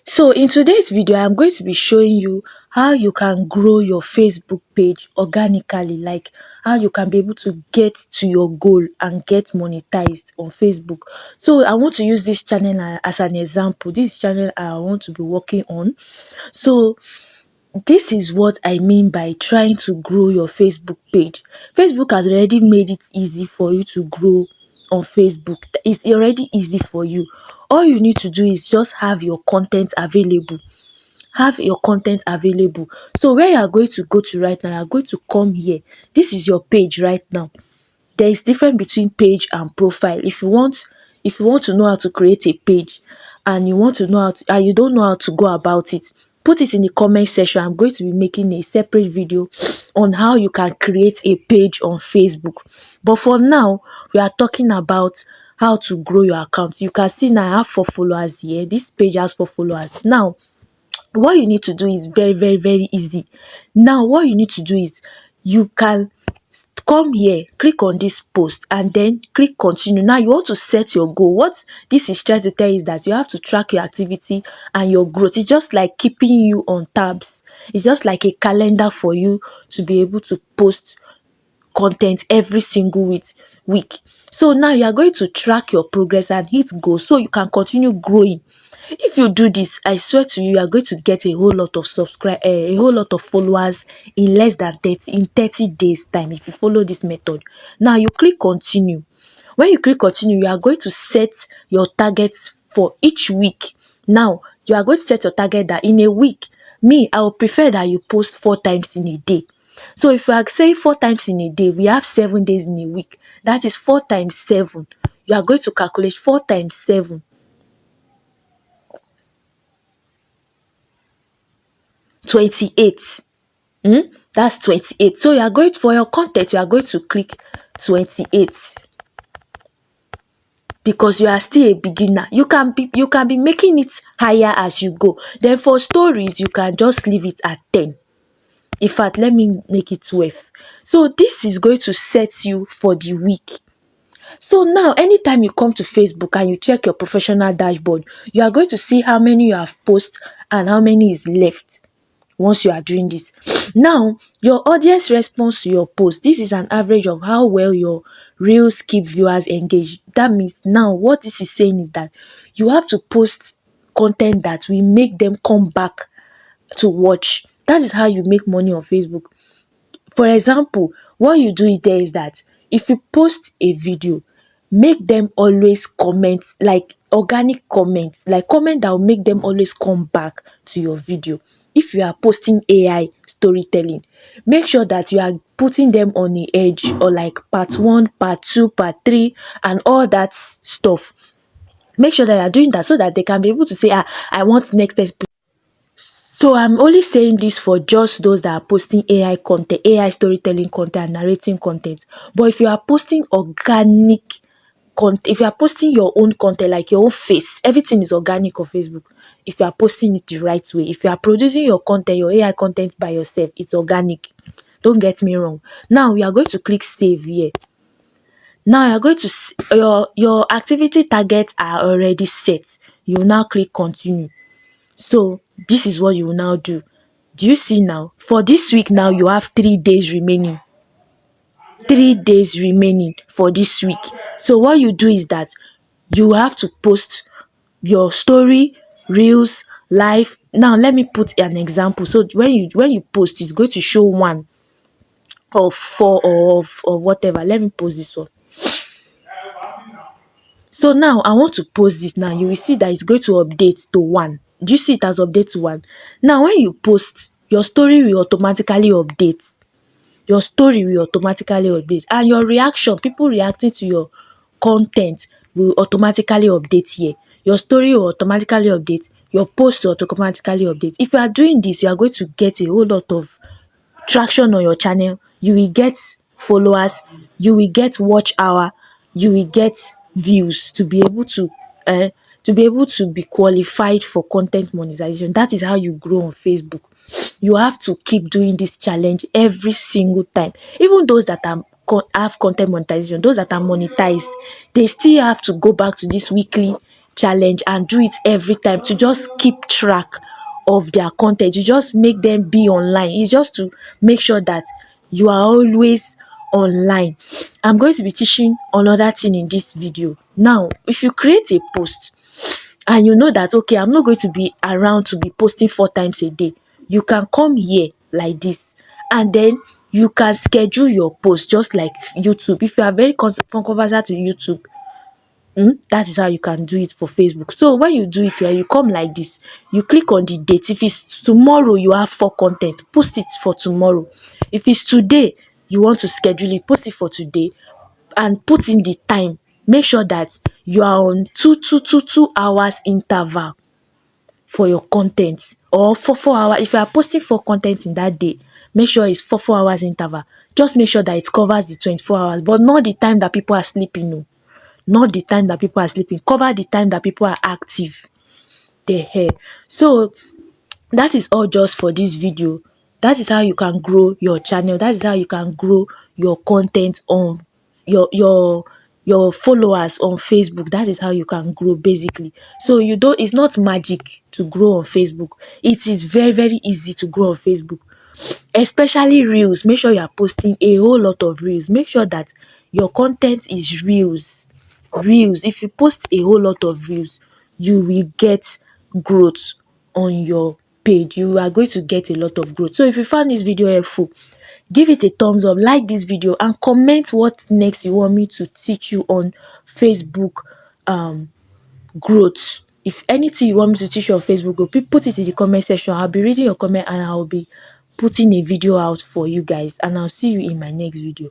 So in today's video, I'm going to be showing you how you can grow your Facebook page organically, like how you can be able to get to your goal and get monetized on Facebook. So I want to use this channel as an example. This channel I want to be working on. So this is what I mean by trying to grow your Facebook page. Facebook has already made it easy for you to grow on Facebook. It's already easy for you. All you need to do is just have your content available. Have your content available. So where you are going to go to right now, you are going to come here. This is your page right now. There is difference between page and profile. If you want to know how to create a page and you want to know how to, and you don't know how to go about it, put it in the comment section. I'm going to be making a separate video on how you can create a page on Facebook. But for now, we are talking about how to grow your account. You can see now I have 4 followers here. This page has 4 followers. Now what you need to do is very easy. Now what you need to do is you can come here, click on this post and then click continue. Now you want to set your goal. What this is trying to tell you is that you have to track your activity and your growth. It's just like keeping you on tabs. It's just like a calendar for you to be able to post content every single week. So now you are going to track your progress and hit goals so you can continue growing. If you do this, I swear to you, you are going to get a whole lot of a whole lot of followers in less than 30 days time if you follow this method. Now you click continue. When you click continue, you are going to set your targets for each week. Now you are going to set your target that in a week, I would prefer that you post 4 times in a day. So if you are saying 4 times in a day, we have 7 days in a week. That is 4 times 7. You are going to calculate 4 times 7. 28. That's 28. So you are going to, for your content, you are going to click 28 because you are still a beginner. You can be making it higher as you go. Then for stories, you can just leave it at 10. In fact, let me make it 12. So this is going to set you for the week. So now anytime you come to Facebook and you check your professional dashboard, you are going to see how many you have posted and how many is left. Once you are doing this, now your audience response to your post, this is an average of how well your reels keep viewers engaged. That means now what this is saying is that you have to post content that will make them come back to watch. That is how you make money on Facebook. For example, what you do there is that if you post a video, make them always comment, like organic comments, like comment that will make them always come back to your video. If you are posting AI storytelling, make sure that you are putting them on the edge, or like part 1, part 2, part 3 and all that stuff. Make sure that you are doing that so that they can be able to say, I want next episode. So I'm only saying this for just those that are posting AI content, AI storytelling content and narrating content. But if you are posting organic content, if you are posting your own content, like your own face, everything is organic on Facebook. If you are posting it the right way, if you are producing your content, your AI content by yourself, it's organic. Don't get me wrong. Now we are going to click save here. Now you're going to your activity targets are already set. You now click continue. So this is what you will now do. Do you see now? For this week now, you have 3 days remaining. 3 days remaining for this week. So what you do is that you have to post your story, reels, live. Now let me put an example. So when you post, it's going to show 1 of 4 or whatever. Let me post this one. So now I want to post this. Now you will see that it's going to update to 1. Do you see it as update to 1? Now when you post, your story will automatically update. Your story will automatically update, and your reaction, people reacting to your content, will automatically update here. Your story will automatically update. Your post will automatically update. If you are doing this, you are going to get a whole lot of traction on your channel. You will get followers, you will get watch hour, you will get views to be able to be qualified for content monetization. That is how you grow on Facebook. You have to keep doing this challenge every single time. Even those that have content monetization, those that are monetized, they still have to go back to this weekly challenge and do it every time to just keep track of their content. You just make them be online. It's just to make sure that you are always online. I'm going to be teaching another thing in this video. Now, if you create a post and you know that, okay, I'm not going to be around to be posting 4 times a day, you can come here like this, and then you can schedule your post just like YouTube. If you are very conversant to YouTube, that is how you can do it for Facebook. So when you do it here, you come like this, you click on the date. If it's tomorrow you have 4 content, post it for tomorrow. If it's today you want to schedule it, post it for today and put in the time. Make sure that you are on 2 hours interval for your content, or for 4 hours. If you are posting 4 content in that day, make sure it's 4 hours interval. Just make sure that it covers the 24 hours, but not the time that people are sleeping. No, not the time that people are sleeping. Cover the time that people are active. The hair. So that is all just for this video. That is how you can grow your channel. That is how you can grow your content on your followers on Facebook. That is how you can grow, basically. So you don't, it's not magic to grow on Facebook. It is very, very easy to grow on Facebook, especially reels. Make sure you are posting a whole lot of reels. Make sure that your content is reels. If you post a whole lot of reels, you will get growth on your page. You are going to get a lot of growth. So if you found this video helpful, give it a thumbs up, like this video, and comment what next you want me to teach you on Facebook growth. If anything you want me to teach you on Facebook growth, put it in the comment section. I'll be reading your comment and I'll be putting a video out for you guys, and I'll see you in my next video.